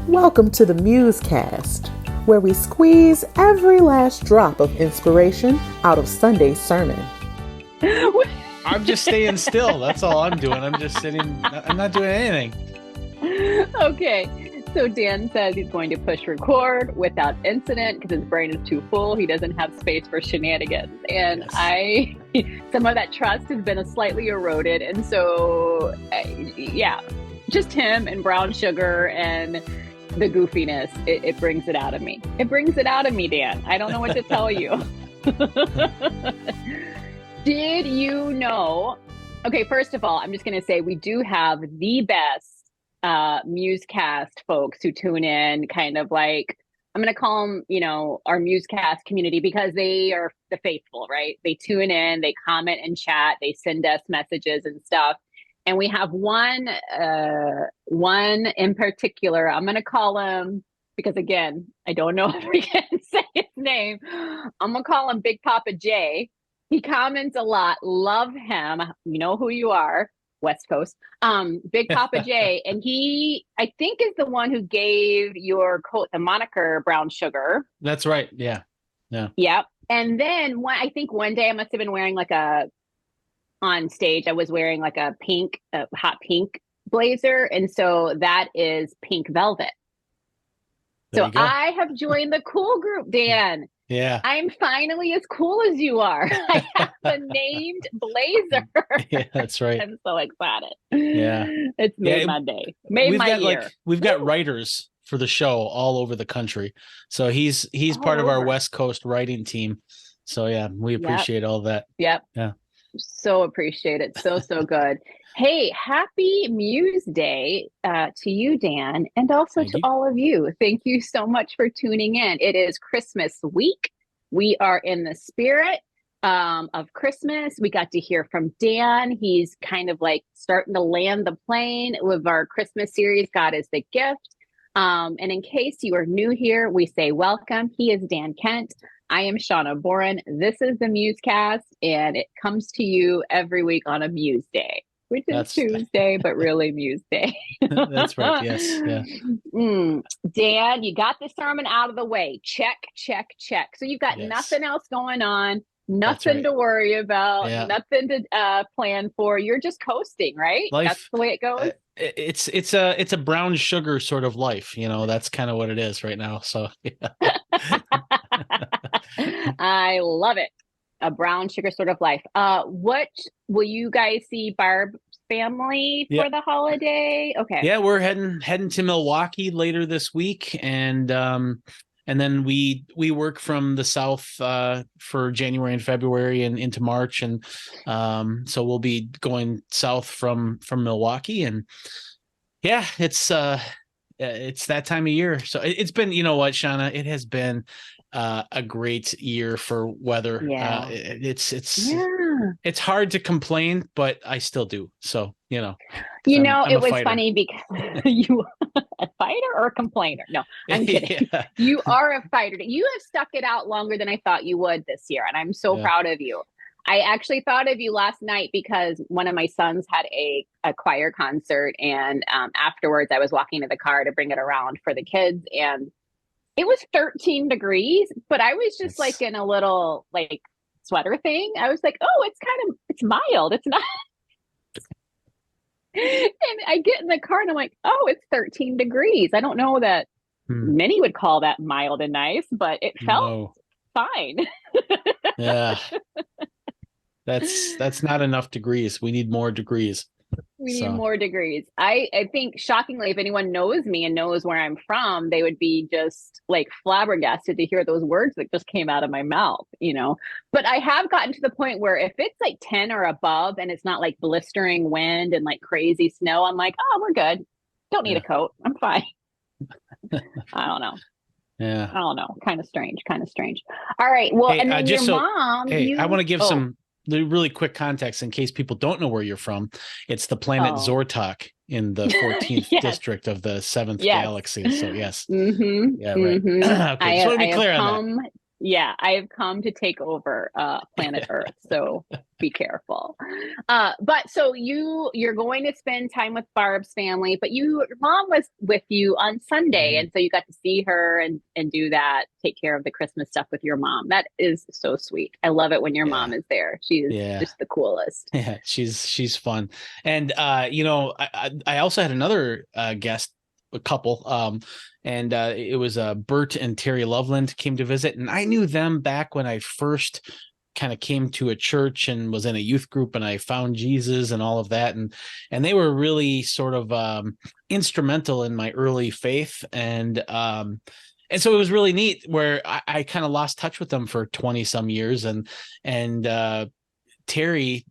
Welcome to the MuseCast, where we squeeze every last drop of inspiration out of Sunday's sermon. I'm just staying still. That's all I'm doing. I'm just sitting. I'm not doing anything. Okay. So Dan says he's going to push record without incident because his brain is too full. He doesn't have space for shenanigans. And yes. Some of that trust has been slightly eroded. And so, just him and brown sugar and the goofiness, it brings it out of me. It brings it out of me, Dan. I don't know what to tell you. Did you know? Okay, first of all, I'm just going to say we do have the best MuseCast folks who tune in, kind of like, I'm going to call them, our MuseCast community, because they are the faithful, right? They tune in, they comment and chat, they send us messages and stuff. And we have one in particular, I'm going to call him, because again, I don't know if we can say his name. I'm going to call him Big Papa J. He comments a lot. Love him. You know who you are. West Coast. Big Papa J. And he, I think, is the one who gave your coat the moniker Brown Sugar. That's right. Yeah. Yep. And then I think one day I must have been wearing on stage, I was wearing like a hot pink blazer. And so that is pink velvet. So I have joined the cool group, Dan. Yeah. I'm finally as cool as you are. I have a named blazer. Yeah, that's right. I'm so excited. Yeah. It's made my day. Made my year. We've got writers for the show all over the country. So he's part of our West Coast writing team. So yeah, we appreciate all that. Yep. Yeah. So appreciate it. So good. Hey, happy Muse Day to you, Dan, and also to all of you. Thank you so much for tuning in. It is Christmas week. We are in the spirit of Christmas. We got to hear from Dan. He's kind of like starting to land the plane with our Christmas series, God is the Gift. And in case you are new here, we say welcome. He is Dan Kent. I am Shawna Boren. This is the MuseCast, and it comes to you every week on a Muse Day, which is Tuesday, but really Muse Day. That's right. Yes. Yeah. Dan, you got the sermon out of the way. Check. So you've got nothing else going on, nothing to worry about, nothing to plan for. You're just coasting, right? Life, that's the way it goes. It's a brown sugar sort of life. That's kind of what it is right now. So yeah. I love it. A brown sugar sort of life. What will you guys see Barb's family for the holiday? Okay. Yeah, we're heading to Milwaukee later this week, and then we work from the south for January and February and into March, and so we'll be going south from Milwaukee, and yeah, it's that time of year. So it's been, you know what, Shawna, it has been a great year for weather. Yeah. It's hard to complain, but I still do. So, I'm it was funny because you a fighter or a complainer? No, I'm kidding. Yeah. You are a fighter. You have stuck it out longer than I thought you would this year. And I'm so proud of you. I actually thought of you last night because one of my sons had a choir concert, and afterwards I was walking to the car to bring it around for the kids, and it was 13 degrees, but I was just like in a little like sweater thing. I was like, oh, it's mild. It's not. And I get in the car and I'm like, oh, it's 13 degrees. I don't know that many would call that mild and nice, but it felt fine. Yeah. That's not enough degrees. We need more degrees. We need more degrees. I think, shockingly, if anyone knows me and knows where I'm from, they would be just like flabbergasted to hear those words that just came out of my mouth, But I have gotten to the point where if it's like 10 or above and it's not like blistering wind and like crazy snow, I'm like, oh, we're good. Don't need a coat. I'm fine. I don't know. Yeah. I don't know. Kind of strange. All right. Well, and then your mom. I want to give some really quick context in case people don't know where you're from. It's the planet Zortok in the 14th district of the 7th galaxy. So yes. Mm-hmm. Yeah, right. Okay. Just want to be clear on that. Yeah, I have come to take over planet Earth, so be careful. But so you're going to spend time with Barb's family, but your mom was with you on Sunday, and so you got to see her and do that, take care of the Christmas stuff with your mom. That is so sweet. I love it when your mom is there. She is just the coolest. Yeah, she's fun. And I also had another guest, a couple, and it was Bert and Terry Loveland came to visit, and I knew them back when I first kind of came to a church and was in a youth group, and I found Jesus and all of that, and they were really sort of instrumental in my early faith, and so it was really neat where I kind of lost touch with them for 20 some years, and Terry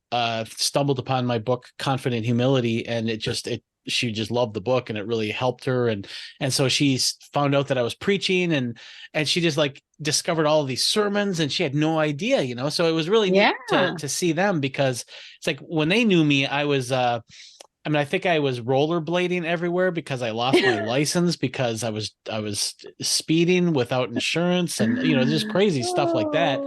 stumbled upon my book Confident Humility, and she just loved the book, and it really helped her, and so she found out that I was preaching, and she just like discovered all of these sermons, and she had no idea, so it was really neat to see them, because it's like when they knew me, I was I think I was rollerblading everywhere because I lost my license because I was speeding without insurance, and just crazy stuff like that.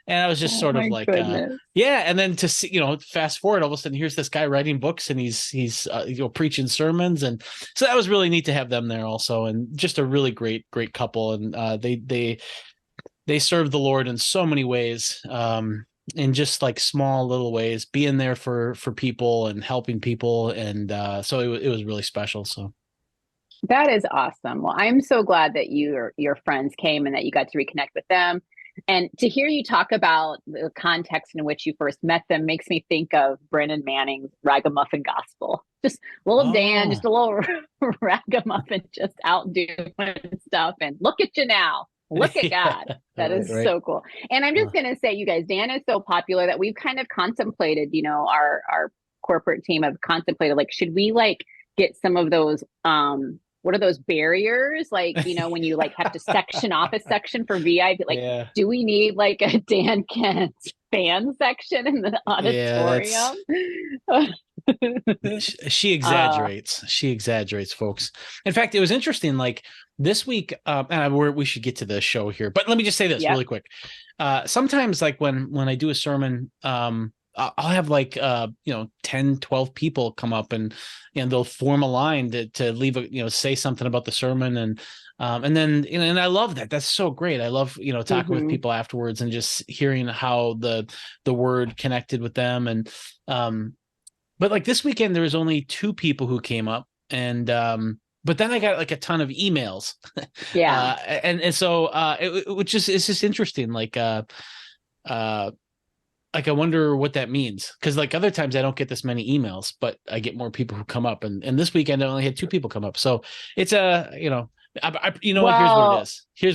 And I was just sort of like, and then to see, fast forward, all of a sudden, here's this guy writing books, and he's preaching sermons, and so that was really neat to have them there also, and just a really great couple, and they serve the Lord in so many ways. In just like small little ways, being there for people and helping people, and so it was really special. So that is awesome. Well, I'm so glad that your friends came and that you got to reconnect with them, and to hear you talk about the context in which you first met them makes me think of Brennan Manning's Ragamuffin Gospel. Just little Dan, just a little ragamuffin, just out doing stuff, and look at you now. Look at God. That is so cool. And I'm just going to say, you guys, Dan is so popular that we've kind of contemplated, our corporate team have contemplated, like, should we like get some of those, what are those barriers? Like, when you like have to section off a section for VIP, like, do we need like a Dan Kent fan section in the auditorium? She exaggerates, folks. In fact, it was interesting, like this week, and we should get to the show here, but let me just say this really quick. Sometimes like when I do a sermon, I'll have like 10, 12 people come up, and they'll form a line to leave say something about the sermon, and then and I love that. That's so great. I love talking with people afterwards and just hearing how the word connected with them, and but like this weekend there was only 2 people who came up, and but then I got like a ton of emails. And so it's just interesting, like I wonder what that means, because like other times I don't get this many emails, but I get more people who come up, and this weekend I only had 2 people come up. So it's here's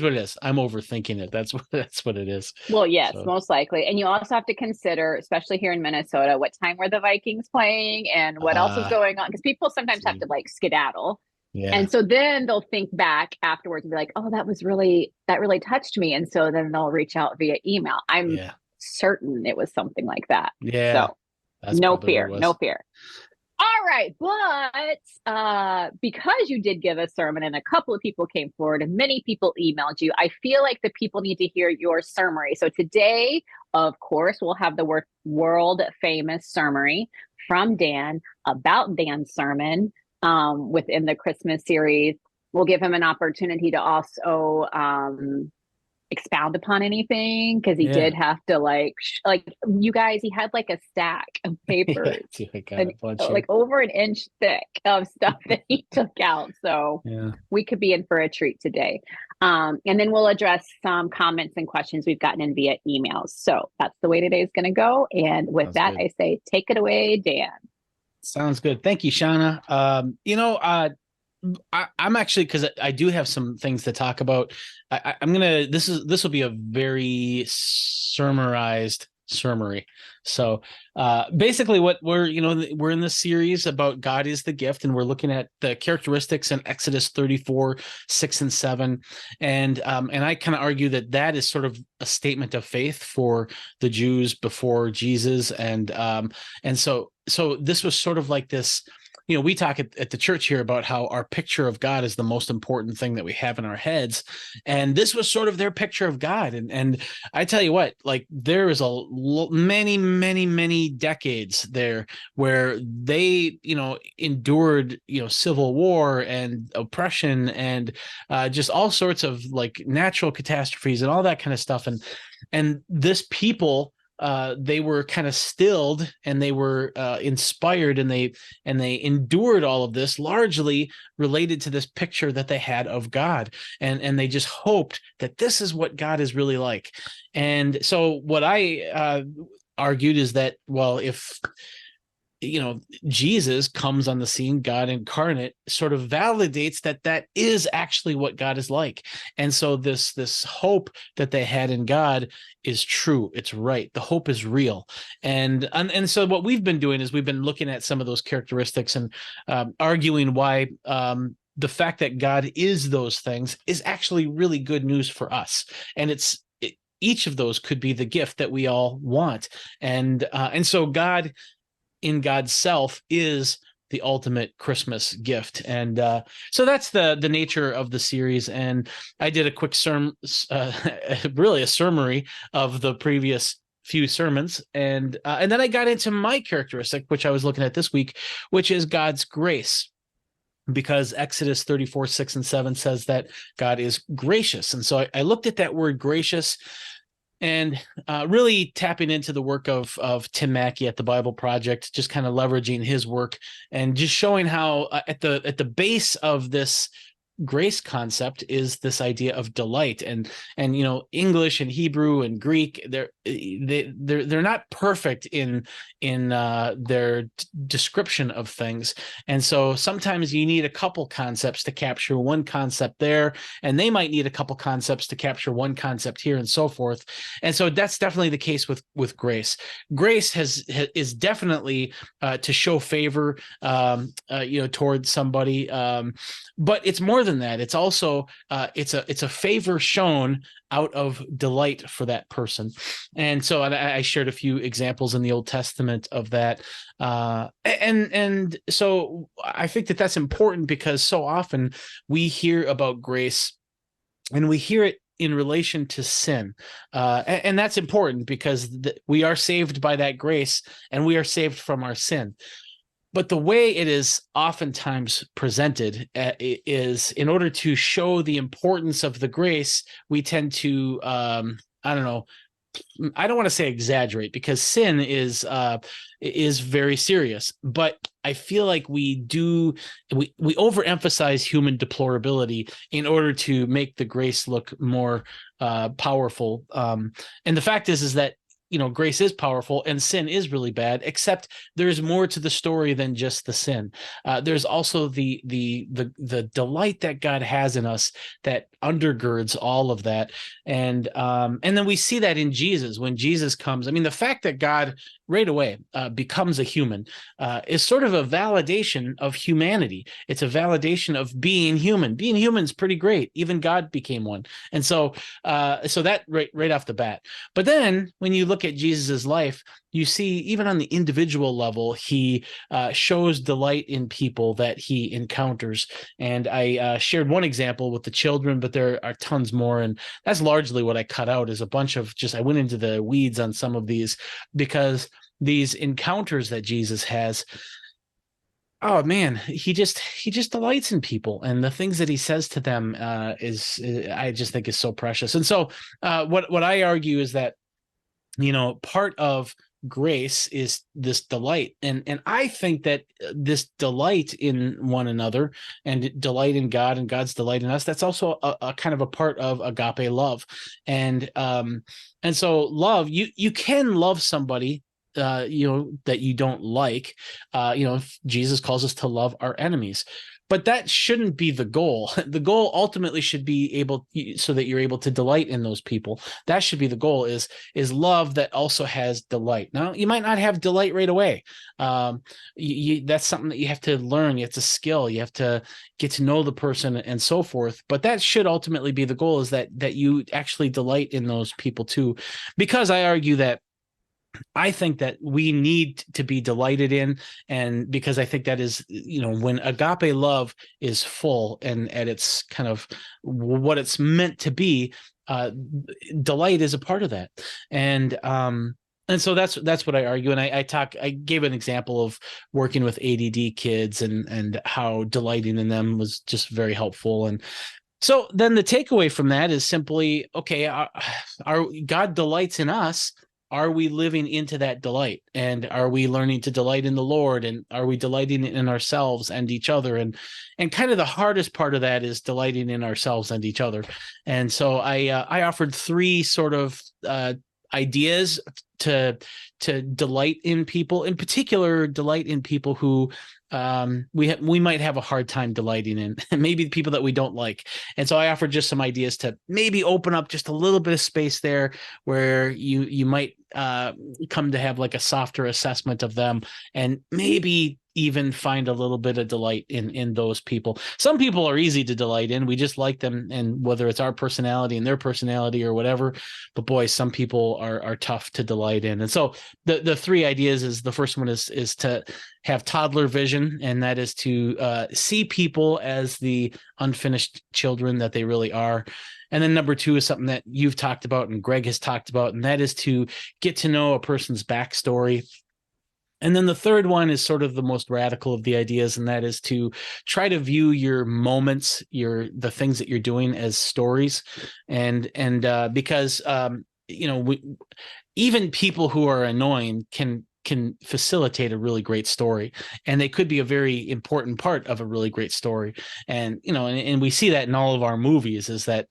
what it is. I'm overthinking it. That's what it is. Well, yes, so. Most likely. And you also have to consider, especially here in Minnesota, what time were the Vikings playing and what else is going on, because people sometimes have to like skedaddle. Yeah. And so then they'll think back afterwards and be like, oh, that really touched me. And so then they'll reach out via email. I'm certain it was something like that. Yeah. So no fear. All right. But because you did give a sermon and a couple of people came forward and many people emailed you, I feel like the people need to hear your summary. So today, of course, we'll have the world famous summary from Dan about Dan's sermon. Within the Christmas series, we'll give him an opportunity to also expound upon anything, because he did have to like you guys, he had like a stack of papers like over an inch thick of stuff that he took out, so we could be in for a treat today. And then we'll address some comments and questions we've gotten in via emails. So that's the way today's going to go, and with that, I say take it away, Dan. Sounds good. Thank you, Shawna. I'm actually, because I do have some things to talk about. This will be a very summarized summary. So basically what we're in this series about God is the gift, and we're looking at the characteristics in Exodus 34, 6 and 7. And I kind of argue that is sort of a statement of faith for the Jews before Jesus. And so this was sort of like this, we talk at the church here about how our picture of God is the most important thing that we have in our heads. And this was sort of their picture of God. And I tell you what, like there is many, many, many decades there where they, endured, civil war and oppression and just all sorts of like natural catastrophes and all that kind of stuff. And this people, they were kind of stilled and they were inspired and they endured all of this largely related to this picture that they had of God. And they just hoped that this is what God is really like. And so what I argued is that, well, if Jesus comes on the scene, God incarnate, sort of validates that is actually what God is like. And so this hope that they had in God is true. It's right. The hope is real. And so what we've been doing is we've been looking at some of those characteristics and arguing why the fact that God is those things is actually really good news for us. And each of those could be the gift that we all want. And so God, in God's self, is the ultimate Christmas gift. And so that's the nature of the series. And I did a quick really a summary of the previous few sermons. And then I got into my characteristic, which I was looking at this week, which is God's grace. Because Exodus 34:6-7 says that God is gracious. And so I looked at that word gracious and really tapping into the work of Tim Mackey at the Bible Project, just kind of leveraging his work and just showing how at the base of this grace concept is this idea of delight. And English and Hebrew and Greek, they're not perfect in their description of things. And so sometimes you need a couple concepts to capture one concept there, and they might need a couple concepts to capture one concept here, and so forth. And so that's definitely the case with grace. Grace is definitely to show favor towards somebody, but it's more than that. It's also it's a favor shown out of delight for that person. And so I shared a few examples in the Old Testament of that. And so I think that that's important because so often we hear about grace and we hear it in relation to sin. And that's important because we are saved by that grace and we are saved from our sin. But the way it is oftentimes presented is in order to show the importance of the grace, we tend to, I don't want to say exaggerate because sin is very serious, but I feel like we overemphasize human deplorability in order to make the grace look more powerful. And the fact is that grace is powerful and sin is really bad, except there's more to the story than just the sin. There's also the delight that God has in us that undergirds all of that. And then we see that in Jesus. When Jesus comes, I mean, the fact that God right away becomes a human is sort of a validation of humanity. It's a validation of being human. Being human is pretty great. Even God became one. And so that right off the bat. But then when you look at Jesus's life, you see even on the individual level, he shows delight in people that he encounters. And I shared one example with the children, but there are tons more. And that's largely what I cut out is a bunch of I went into the weeds on some of these because these encounters that Jesus has, oh man, he just delights in people, and the things that he says to them I just think is so precious. And so what I argue is that part of grace is this delight, and I think that this delight in one another and delight in God and God's delight in us, that's also a kind of a part of agape love. And so love, you can love somebody that you don't like. If Jesus calls us to love our enemies, but that shouldn't be the goal. The goal ultimately should be so that you're able to delight in those people. That should be the goal, is love that also has delight. Now, you might not have delight right away. That's something that you have to learn. You have to skill. You have to get to know the person and so forth. But that should ultimately be the goal, is that you actually delight in those people too. Because I argue that I think that we need to be delighted in, and because I think that is, when agape love is full and at its kind of what it's meant to be, delight is a part of that. And so that's what I argue. And I gave an example of working with ADD kids and how delighting in them was just very helpful. And so then the takeaway from that is simply, okay, our God delights in us. Are we living into that delight? And are we learning to delight in the Lord? And are we delighting in ourselves and each other? And kind of the hardest part of that is delighting in ourselves and each other. And so I offered 3 sort of ideas to delight in people, in particular, delight in people who we might have a hard time delighting in, maybe the people that we don't like. And so I offered just some ideas to maybe open up just a little bit of space there where you might come to have like a softer assessment of them, and maybe even find a little bit of delight in those people. Some people are easy to delight in. We just like them, and whether it's our personality and their personality or whatever, but boy, some people are tough to delight in. And so the 3 ideas is, the first one is to have toddler vision, and that is to see people as the unfinished children that they really are. And then number 2 is something that you've talked about and Greg has talked about, and that is to get to know a person's backstory. And then the third one is sort of the most radical of the ideas, and that is to try to view your moments, the things that you're doing, as stories. And because even people who are annoying can facilitate a really great story, and they could be a very important part of a really great story. And and we see that in all of our movies, is that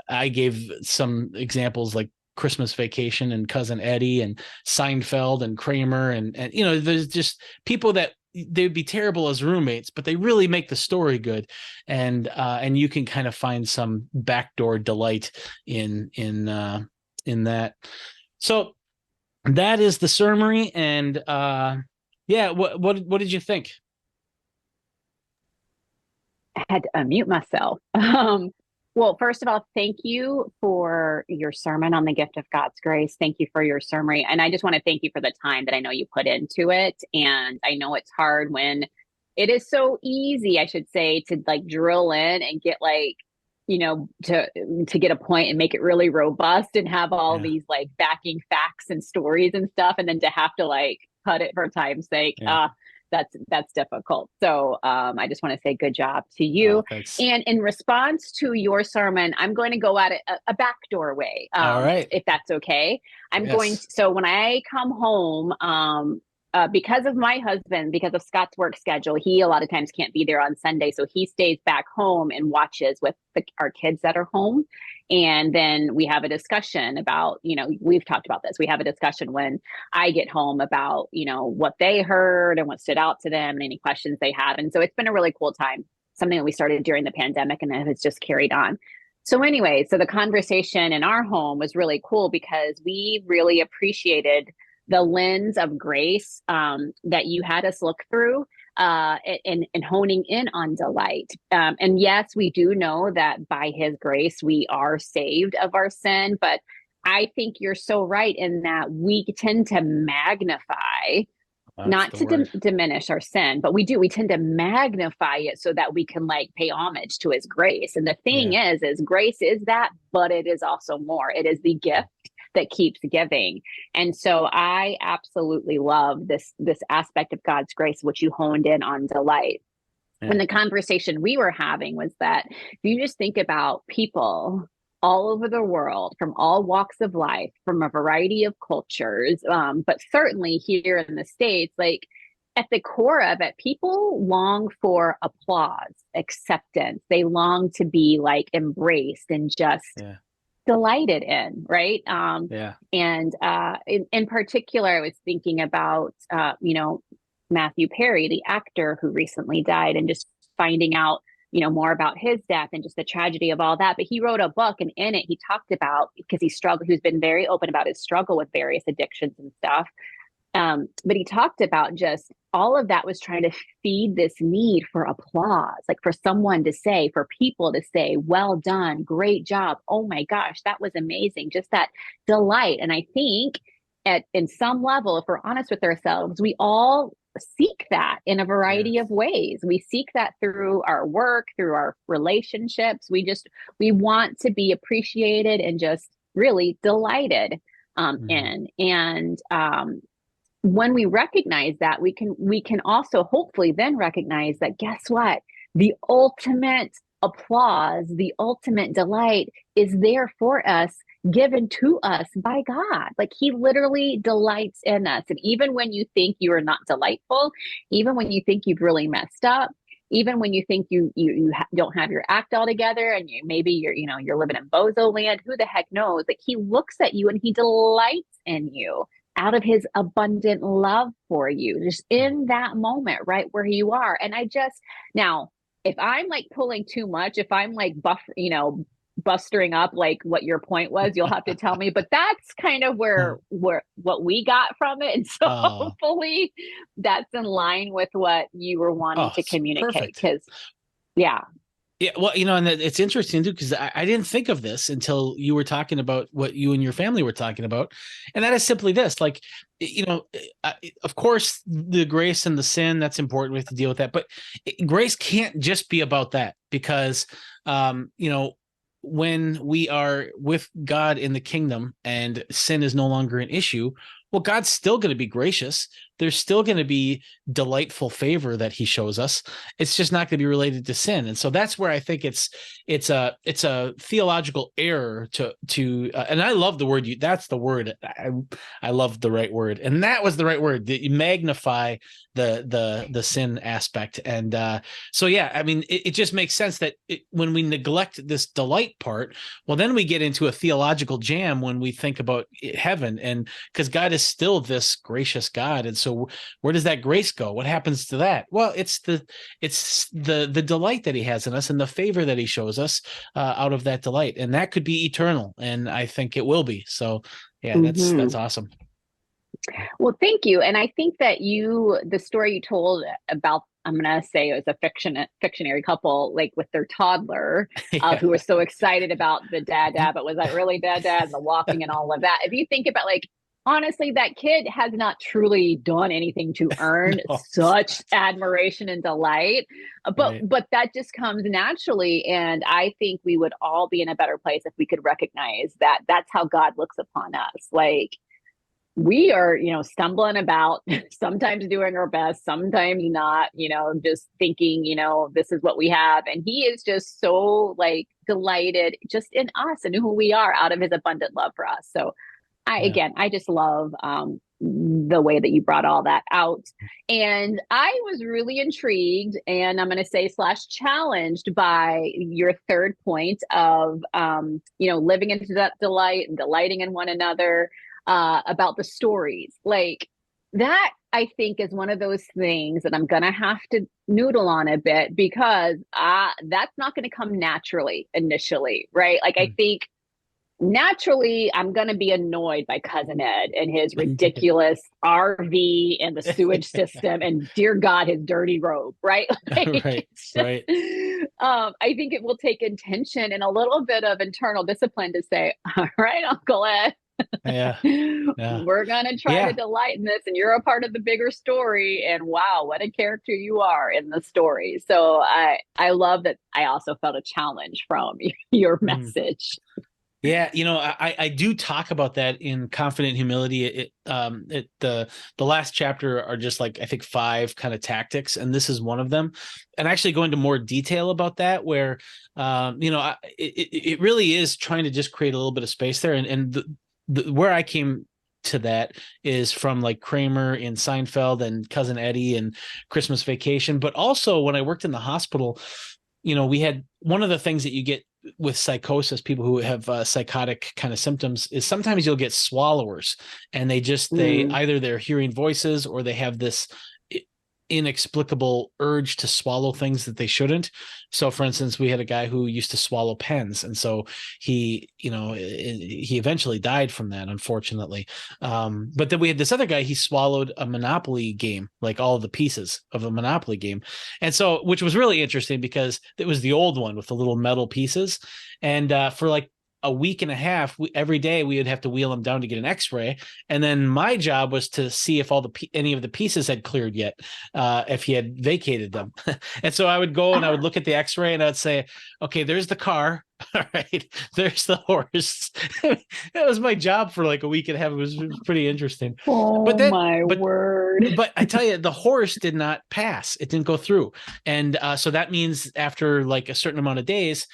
I gave some examples like Christmas Vacation and Cousin Eddie and Seinfeld and Kramer, and there's just people that they'd be terrible as roommates, but they really make the story good. And you can kind of find some backdoor delight in that. So that is the summary. And what did you think? I had to unmute myself. Well, first of all, thank you for your sermon on the gift of God's grace. Thank you for your summary. And I just want to thank you for the time that I know you put into it. And I know it's hard when it is so easy, I should say, to like drill in and get to get a point and make it really robust and have all these like backing facts and stories and stuff. And then to have to like cut it for time's sake. That's difficult. So I just want to say good job to you. And in response to your sermon, I'm going to go at it a backdoor way. All right. If that's okay. So when I come home, because of my husband, because of Scott's work schedule, he a lot of times can't be there on Sunday. So he stays back home and watches with our kids that are home. And then we have a discussion about, we've talked about this. We have a discussion when I get home about, what they heard and what stood out to them and any questions they have. And so it's been a really cool time, something that we started during the pandemic and then it's just carried on. So anyway, so the conversation in our home was really cool because we really appreciated the lens of grace that you had us look through and honing in on delight. And yes, we do know that by his grace, we are saved of our sin. But I think you're so right in that we tend to magnify, not to diminish our sin, but we tend to magnify it so that we can like pay homage to his grace. And the thing is grace is that, but it is also more. It is the gift that keeps giving. And so I absolutely love this aspect of God's grace, which you honed in on delight. And the conversation we were having was that if you just think about people all over the world, from all walks of life, from a variety of cultures, but certainly here in the States, like at the core of it, people long for applause, acceptance. They long to be like embraced and just delighted in, right? And in particular, I was thinking about, Matthew Perry, the actor who recently died, and just finding out, more about his death and just the tragedy of all that. But he wrote a book, and in it, he talked about, because he's been very open about his struggle with various addictions and stuff. But he talked about just all of that was trying to feed this need for applause, like for someone to say, for people to say, well done, great job. Oh my gosh, that was amazing. Just that delight. And I think in some level, if we're honest with ourselves, we all seek that in a variety of ways. We seek that through our work, through our relationships. We want to be appreciated and just really delighted in. And when we recognize that, we can also hopefully then recognize that, guess what? The ultimate applause, the ultimate delight is there for us, given to us by God. Like, he literally delights in us. And even when you think you are not delightful, even when you think you've really messed up, even when you think you don't have your act all together, and maybe you're living in bozo land, who the heck knows? Like, he looks at you and he delights in you out of his abundant love for you, just in that moment, right where you are. And now, if I'm like pulling too much, if I'm like bustering up like what your point was, you'll have to tell me, but that's kind of where what we got from it. And so hopefully that's in line with what you were wanting to communicate. Because yeah, well, and it's interesting too, because I didn't think of this until you were talking about what you and your family were talking about. And that is simply this, like, of course, the grace and the sin, that's important. We have to deal with that. But grace can't just be about that, because, when we are with God in the kingdom and sin is no longer an issue, well, God's still going to be gracious. There's still going to be delightful favor that he shows us. It's just not going to be related to sin. And so that's where I think it's a theological error to and I love the word that's the word. I love the right word. And that was the right word, that you magnify the sin aspect. And so, yeah, I mean, it just makes sense that when we neglect this delight part, well, then we get into a theological jam when we think about heaven, and because God is still this gracious God. And so where does that grace go? What happens to that? Well, it's the delight that he has in us and the favor that he shows us out of that delight. And that could be eternal. And I think it will be. So yeah, that's awesome. Well, thank you. And I think that the story you told about, I'm going to say it was a fictionary couple, like with their toddler, who was so excited about the dad, but was that really dad, and the walking and all of that. If you think about, like, honestly, that kid has not truly done anything to earn such admiration and delight, but that just comes naturally. And I think we would all be in a better place if we could recognize that that's how God looks upon us. Like, we are, stumbling about, sometimes doing our best, sometimes not, just thinking, this is what we have. And he is just so like delighted just in us and who we are out of his abundant love for us. So I just love the way that you brought all that out. And I was really intrigued, and I'm going to say / challenged by your third point of, living into that delight and delighting in one another, about the stories. Like, that I think is one of those things that I'm going to have to noodle on a bit, because that's not going to come naturally initially, right? Like, I think naturally I'm going to be annoyed by Cousin Ed and his ridiculous RV and the sewage system and, dear God, his dirty robe, right? Like, right. I think it will take intention and a little bit of internal discipline to say, all right, Uncle Ed, we're gonna try to delight in this, and you're a part of the bigger story, and wow, what a character you are in the story. So I love that. I also felt a challenge from your message. Yeah, I do talk about that in Confident Humility. The last chapter are just like, I think 5 kind of tactics, and this is one of them. And actually go into more detail about that, where it really is trying to just create a little bit of space there. And where I came to that is from like Kramer in Seinfeld and Cousin Eddie and Christmas Vacation. But also when I worked in the hospital, we had one of the things that you get with psychosis, people who have psychotic kind of symptoms, is sometimes you'll get swallowers, and they either they're hearing voices or they have this inexplicable urge to swallow things that they shouldn't. So for instance, we had a guy who used to swallow pens, and so he eventually died from that, unfortunately. But then we had this other guy, he swallowed a Monopoly game, like all the pieces of a Monopoly game. And so, which was really interesting because it was the old one with the little metal pieces. And for like a week and a half, every day we would have to wheel him down to get an x-ray. And then my job was to see if any of the pieces had cleared yet, if he had vacated them. And so I would go and I would look at the x-ray and I'd say, okay, there's the car. All right, there's the horse. That was my job for like a week and a half. It was pretty interesting. But my word. But I tell you, the horse did not pass. It didn't go through. And so that means after like a certain amount of days,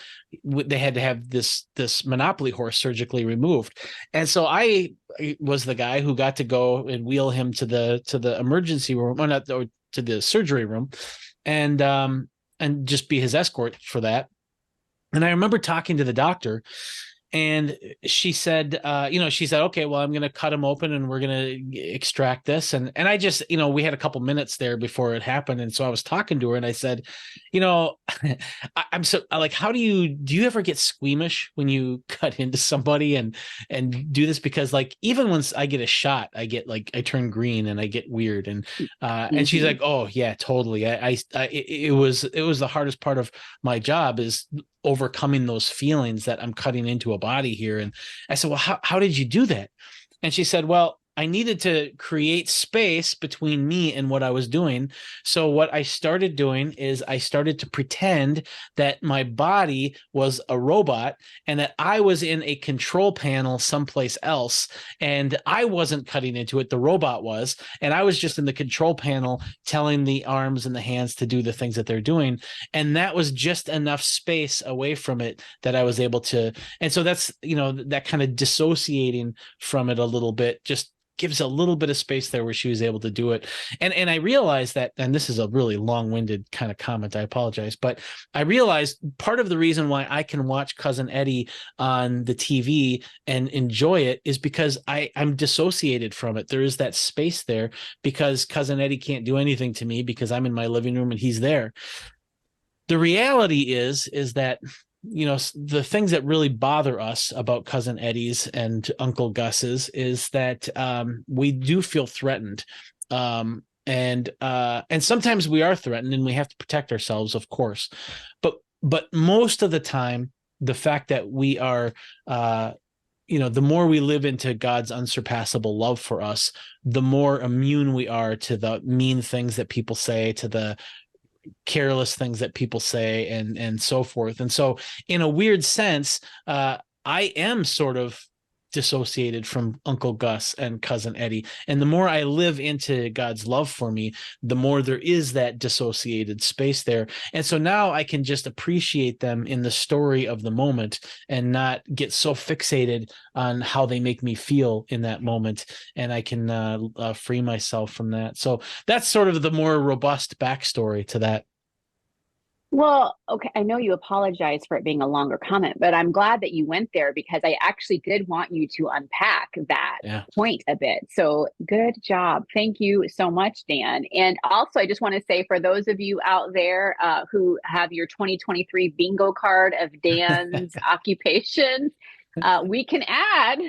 they had to have this monopoly horse surgically removed. And so I was the guy who got to go and wheel him to the emergency room, or to the surgery room, and just be his escort for that. And I remember talking to the doctor, and she said, okay, well, I'm going to cut him open and we're going to extract this. And I just, we had a couple minutes there before it happened. And so I was talking to her and I said, I'm so like, do you ever get squeamish when you cut into somebody and do this? Because like, even once I get a shot, I get like, I turn green and I get weird. And, and she's like, oh yeah, totally. It was the hardest part of my job, is overcoming those feelings that I'm cutting into a body here. And I said, well, how did you do that? And she said, well, I needed to create space between me and what I was doing. So what I started doing is I started to pretend that my body was a robot and that I was in a control panel someplace else. And I wasn't cutting into it. The robot was. And I was just in the control panel telling the arms and the hands to do the things that they're doing. And that was just enough space away from it that I was able to. And so that's, that kind of dissociating from it a little bit, just gives a little bit of space there where she was able to do it. And I realized that, and this is a really long-winded kind of comment, I apologize, but I realized part of the reason why I can watch Cousin Eddie on the TV and enjoy it is because I'm dissociated from it. There is that space there because Cousin Eddie can't do anything to me because I'm in my living room and he's there. The reality is that the things that really bother us about Cousin Eddie's and Uncle Gus's is that we do feel threatened. And sometimes we are threatened and we have to protect ourselves, of course. But most of the time, the fact that we are, the more we live into God's unsurpassable love for us, the more immune we are to the mean things that people say, to the careless things that people say, and so forth. And so in a weird sense, I am sort of dissociated from Uncle Gus and Cousin Eddie. And the more I live into God's love for me, the more there is that dissociated space there. And so now I can just appreciate them in the story of the moment and not get so fixated on how they make me feel in that moment. And I can free myself from that. So that's sort of the more robust backstory to that. Well, okay, I know you apologize for it being a longer comment, but I'm glad that you went there because I actually did want you to unpack that point a bit. So good job. Thank you so much, Dan. And also, I just want to say for those of you out there who have your 2023 bingo card of Dan's occupations, we can add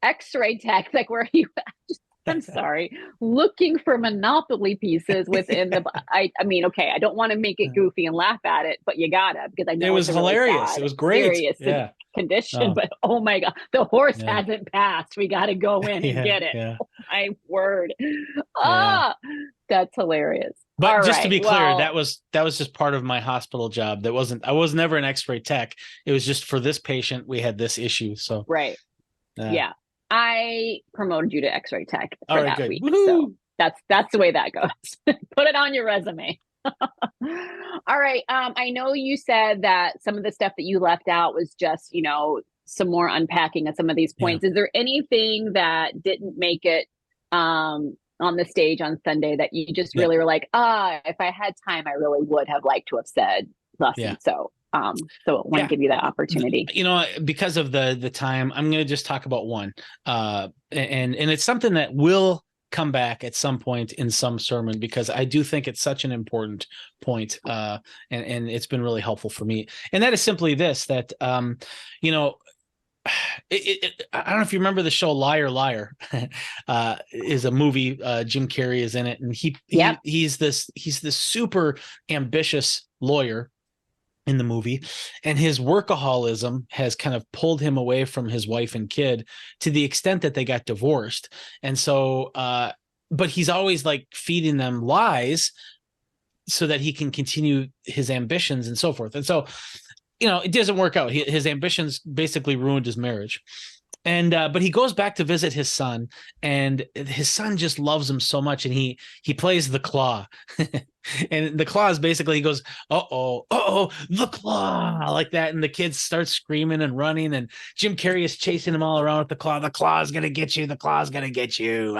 X-ray tech, like where you I'm sorry, looking for Monopoly pieces within the, I mean, okay, I don't want to make it goofy and laugh at it, but you gotta, because I know it was hilarious. Really, it was great. Condition, but oh my God, the horse hasn't passed. We got to go in and get it. Oh, my word. That's hilarious. But just to be clear, that was just part of my hospital job. I was never an X-ray tech. It was just for this patient, we had this issue. So, right. Yeah. I promoted you to X-ray tech for that week. Woo-hoo! So that's the way that goes. Put it on your resume. All right. I know you said that some of the stuff that you left out was just, some more unpacking of some of these points. Is there anything that didn't make it on the stage on Sunday that you just really were like, if I had time, I really would have liked to have said thus and so. So I want to give you that opportunity. Because of the time, I'm going to just talk about one. And it's something that will come back at some point in some sermon, because I do think it's such an important point. And it's been really helpful for me. And that is simply this, that, I don't know if you remember the show Liar Liar, is a movie. Jim Carrey is in it, and he's this super ambitious lawyer. in the movie, and his workaholism has kind of pulled him away from his wife and kid to the extent that they got divorced. And so but he's always like feeding them lies so that he can continue his ambitions and so forth. And so, it doesn't work out. His ambitions basically ruined his marriage. And but he goes back to visit his son, and his son just loves him so much, and he plays the claw. And the claw is basically, he goes, the claw, like that, and the kids start screaming and running, and Jim Carrey is chasing them all around with the claw. The claw is gonna get you. The claw is gonna get you.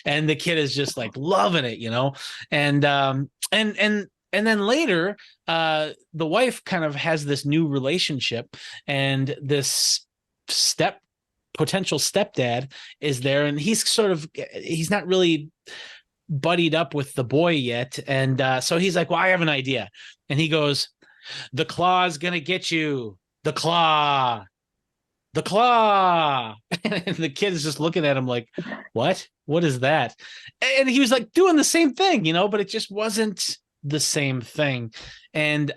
And the kid is just like loving it, and then later, the wife kind of has this new relationship, and this potential stepdad is there, and he's not really buddied up with the boy yet. And so he's like, well, I have an idea. And he goes, the claw's gonna get you. The claw. And the kid is just looking at him like, what is that? And he was like doing the same thing, but it just wasn't the same thing. And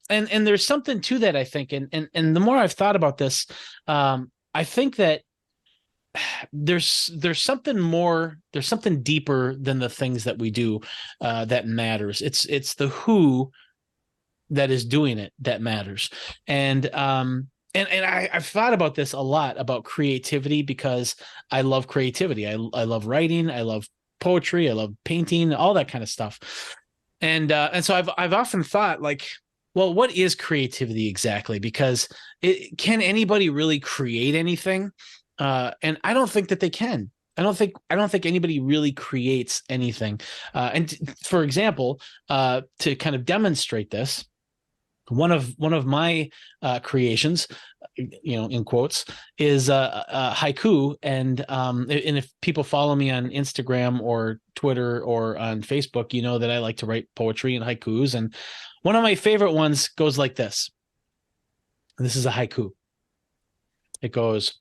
there's something to that, I think. And the more I've thought about this, I think that there's something more, there's something deeper than the things that we do that matters. It's the who that is doing it that matters. And I've thought about this a lot, about creativity, because I love creativity. I love writing, I love poetry, I love painting, all that kind of stuff. And so I've often thought, like, well, what is creativity exactly? Because can anybody really create anything? And I don't think that they can. I don't think anybody really creates anything. And for example, to kind of demonstrate this, one of my creations, in quotes, is haiku. And if people follow me on Instagram or Twitter or on Facebook, you know that I like to write poetry and haikus. And one of my favorite ones goes like this. This is a haiku. It goes,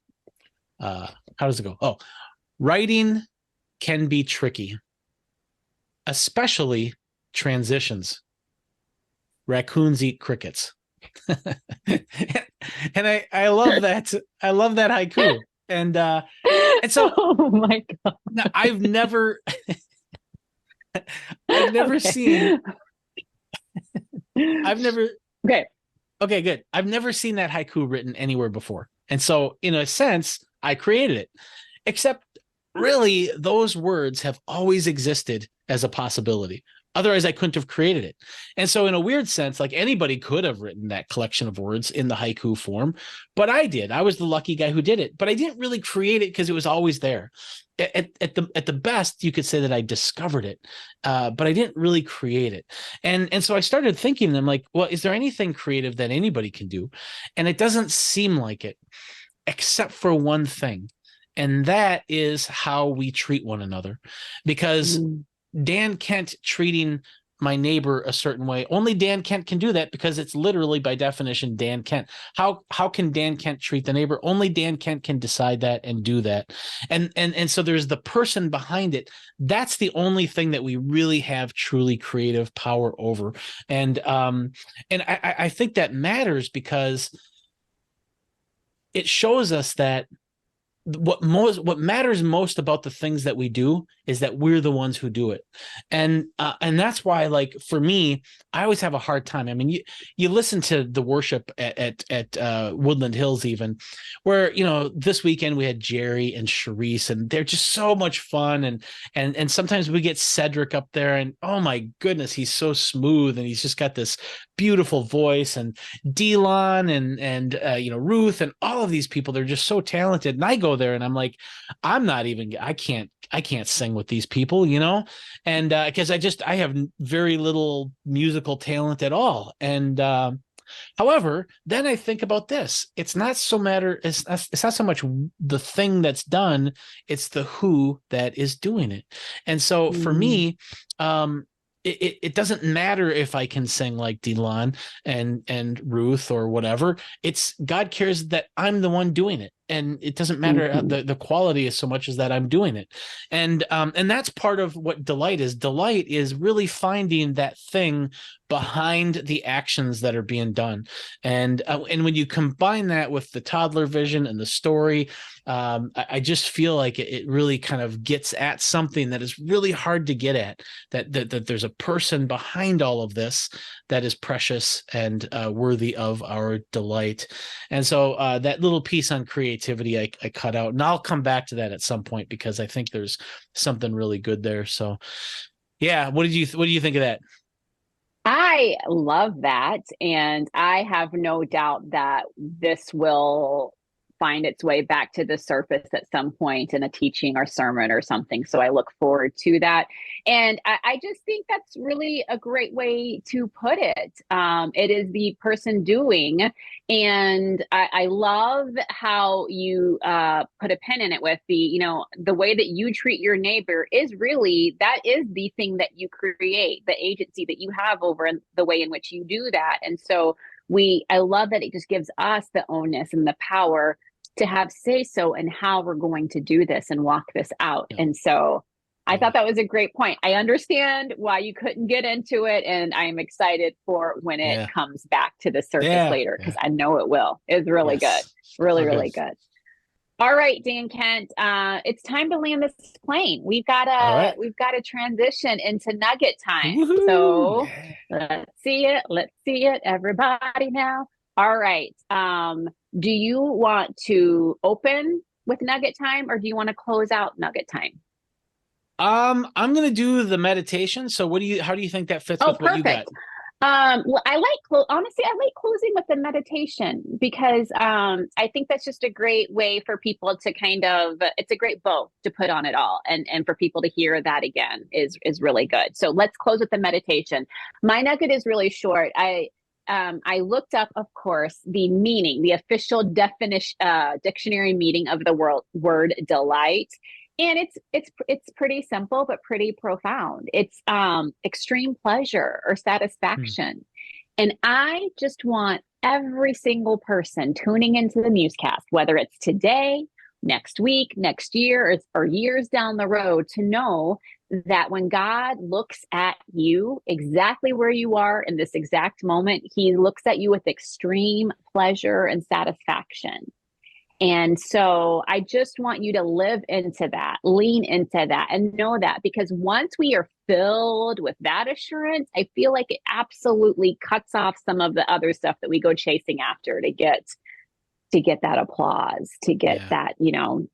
how does it go? Oh, writing can be tricky, especially transitions. Raccoons eat crickets. And I love that. I love that haiku. And so, oh my God. I've never seen. Okay, good. I've never seen that haiku written anywhere before. And so, in a sense, I created it. Except, really, those words have always existed as a possibility. Otherwise, I couldn't have created it. And so, in a weird sense, like, anybody could have written that collection of words in the haiku form, but I did. I was the lucky guy who did it. But I didn't really create it because it was always there. At the best, you could say that I discovered it, but I didn't really create it. And so I started thinking, I'm like, well, is there anything creative that anybody can do? And it doesn't seem like it, except for one thing, and that is how we treat one another. Because Dan Kent treating my neighbor a certain way, only Dan Kent can do that, because it's literally, by definition, Dan Kent. How can Dan Kent treat the neighbor? Only Dan Kent can decide that and do that. And so there's the person behind it. That's the only thing that we really have truly creative power over. And I think that matters, because it shows us that what matters most about the things that we do is that we're the ones who do it. And that's why, like, for me, I always have a hard time. I mean, you listen to the worship at Woodland Hills, even, where, this weekend we had Jerry and Sharice, and they're just so much fun. And sometimes we get Cedric up there, and oh my goodness, he's so smooth, and he's just got this beautiful voice. And Delon and Ruth, and all of these people, they're just so talented. And I go there and I'm like, I can't sing with these people, and because I have very little musical talent at all. And however, then I think about this. It's not so much the thing that's done, it's the who that is doing it. And so for me, it doesn't matter if I can sing like Delon and Ruth or whatever. It's God cares that I'm the one doing it. and it doesn't matter the quality is so much as that I'm doing it. And that's part of what delight is. Delight is really finding that thing behind the actions that are being done. And when you combine that with the toddler vision and the story, I just feel like it really kind of gets at something that is really hard to get at, that there's a person behind all of this that is precious and worthy of our delight. And so that little piece on creativity I cut out, and I'll come back to that at some point because I think there's something really good there. So yeah, what do you think of that? I love that. And I have no doubt that this will find its way back to the surface at some point in a teaching or sermon or something. So I look forward to that. And I just think that's really a great way to put it. It is the person doing. And I love how you put a pin in it with the way that you treat your neighbor is really, that is the thing that you create, the agency that you have over the way in which you do that. And so I love that it just gives us the onus and the power to have say so in how we're going to do this and walk this out. Yeah. And so I thought that was a great point. I understand why you couldn't get into it, and I'm excited for when it comes back to the surface later, because I know it will. It's really good. Really good. All right, Dan Kent, it's time to land this plane. We've got to transition into nugget time. Woo-hoo! So let's see it, everybody now. All right. Do you want to open with nugget time, or do you want to close out nugget time? I'm going to do the meditation. So how do you think that fits with what you got? Well, honestly, I like closing with the meditation because I think that's just a great way for people to it's a great bow to put on it all. And for people to hear that again is really good. So let's close with the meditation. My nugget is really short. I looked up, of course, the meaning, the official definition, dictionary meaning of the word delight. And it's pretty simple, but pretty profound. It's extreme pleasure or satisfaction. And I just want every single person tuning into the MuseCast, whether it's today, next week, next year, or years down the road, to know that when God looks at you exactly where you are in this exact moment, he looks at you with extreme pleasure and satisfaction. And so I just want you to live into that, lean into that, and know that, because once we are filled with that assurance, I feel like it absolutely cuts off some of the other stuff that we go chasing after to get that applause, to get that,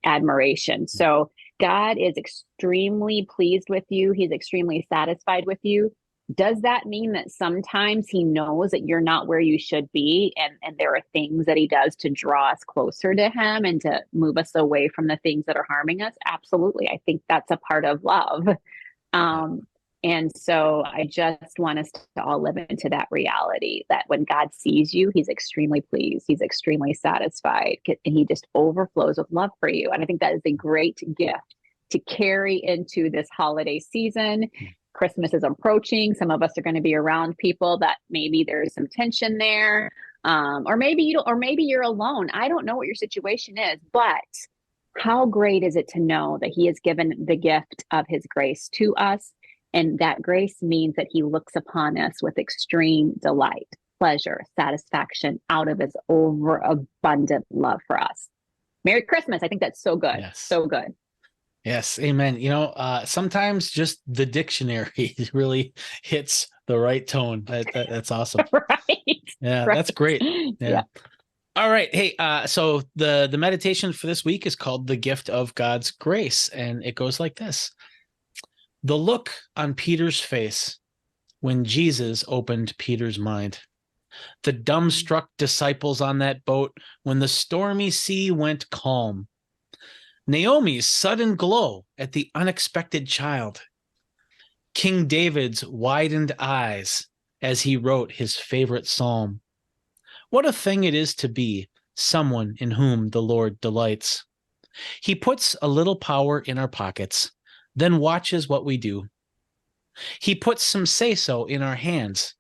admiration. So God is extremely pleased with you. He's extremely satisfied with you. Does that mean that sometimes he knows that you're not where you should be, and there are things that he does to draw us closer to him and to move us away from the things that are harming us? Absolutely. I think that's a part of love. And so I just want us to all live into that reality that when God sees you, he's extremely pleased. He's extremely satisfied, and he just overflows with love for you. And I think that is a great gift to carry into this holiday season. Christmas is approaching. Some of us are going to be around people that maybe there's some tension there. Or maybe you're alone. I don't know what your situation is, but how great is it to know that he has given the gift of his grace to us. And that grace means that he looks upon us with extreme delight, pleasure, satisfaction out of his overabundant love for us. Merry Christmas. I think that's so good. Yes. So good. Yes. Amen. Sometimes just the dictionary really hits the right tone. That's awesome. Right. Yeah, right. That's great. Yeah. All right. Hey, so the meditation for this week is called The Gift of God's Grace. And it goes like this. The look on Peter's face when Jesus opened Peter's mind. The dumbstruck disciples on that boat when the stormy sea went calm. Naomi's sudden glow at the unexpected child. King David's widened eyes as he wrote his favorite psalm. What a thing it is to be someone in whom the Lord delights. He puts a little power in our pockets, then watches what we do. He puts some say-so in our hands,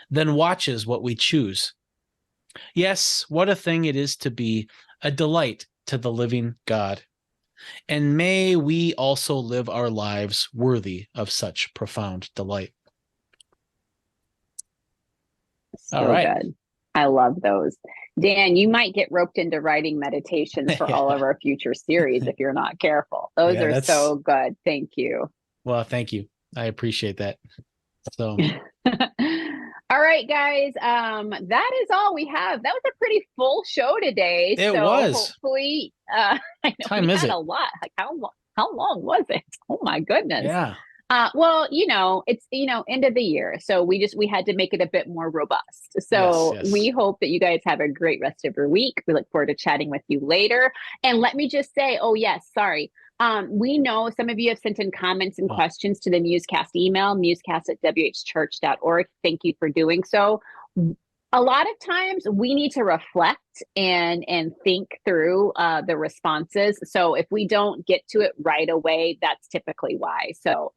then watches what we choose. Yes, what a thing it is to be a delight to the living God. And may we also live our lives worthy of such profound delight. So good. I love those. Dan, you might get roped into writing meditations for all of our future series if you're not careful. Those are so good. Thank you. Well, thank you. I appreciate that. So all right, guys. That is all we have. That was a pretty full show today. It was. Hopefully, I know time is it? A lot. Like how long was it? Oh my goodness. Yeah. Well, it's, end of the year. So we had to make it a bit more robust. So yes. We hope that you guys have a great rest of your week. We look forward to chatting with you later. And let me just say, we know some of you have sent in comments and questions to the MuseCast email, musecast@whchurch.org. Thank you for doing so. A lot of times we need to reflect and think through the responses. So if we don't get to it right away, that's typically why. So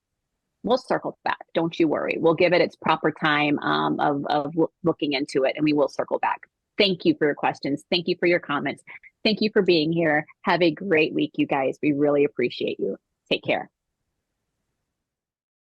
we'll circle back. Don't you worry. We'll give it its proper time of looking into it, and we will circle back. Thank you for your questions. Thank you for your comments. Thank you for being here. Have a great week, you guys. We really appreciate you. Take care.